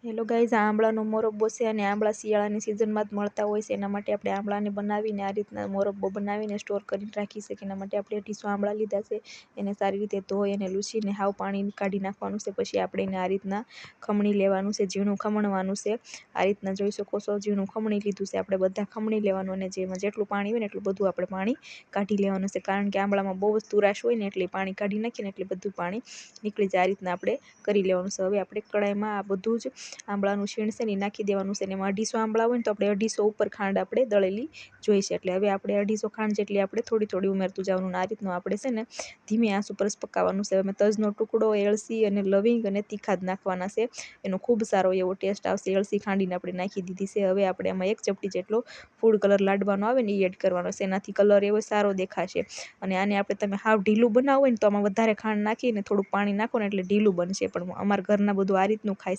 Hello guys, આ આંબળાનો મોરબ્બો છે અને આંબળા શિયાળાની સિઝનમાં જ મળતા હોય છે. એના માટે આપણે આંબળાને બનાવીને આ રીતના મોરબ્બો બનાવીને સ્ટોર કરીને રાખી શકીએ. એના માટે આપણે 250 આંબળા લીધા છે. એને સારી રીતે ધોઈ અને લૂછીને હાવ પાણી કાઢી નાખવાનું છે. પછી આપણે એને આ રીતના ખમણી લેવાનું છે, ઝીણું ખમણવાનું છે. આ રીતના જોઈ શકો છો, ઝીણું ખમણી લીધું છે. આપણે બધા ખમણી લેવાનું અને જેમાં જેટલું પાણી હોય ને એટલું બધું આપણે પાણી કાઢી લેવાનું છે. કારણ કે આંબળામાં બહુ જ તુરાશ હોય ને એટલે પાણી કાઢી નાખીને એટલે બધું પાણી નીકળી જાય. આ રીતના આપણે કરી લેવાનું છે. હવે આપણે કડાઈમાં આ બધું જ આંબળાનું છીણ છે ને નાખી દેવાનું છે. ને એમાં 250 આંબળા હોય ને તો આપણે 250 ઉપર ખાંડ આપણે દળેલી જોઈશે. એટલે હવે આપણે 250 ખાંડ જેટલી આપણે થોડી થોડી ઉમેરતું જવાનું. આ રીતનું આપણે છે ને ધીમી આંચ ઉપર પકાવવાનું છે. અમે તજનો ટુકડો, એલચી અને લવિંગ અને તીખા જ નાખવાના છે. એનો ખૂબ સારો એવો ટેસ્ટ આવશે. એલચી ખાંડીને આપણે નાખી દીધી છે. હવે આપણે એમાં 1 ચપટી જેટલો ફૂડ કલર લાડવાનો આવે ને એ એડ કરવાનો છે. એનાથી કલર એવો સારો દેખાશે. અને આને આપણે તમે હાવ ઢીલું બનાવો હોય ને તો આમાં વધારે ખાંડ નાખીને થોડું પાણી નાખો ને એટલે ઢીલું બનશે. પણ અમારા ઘરના બધું આ રીતનું ખાય છે.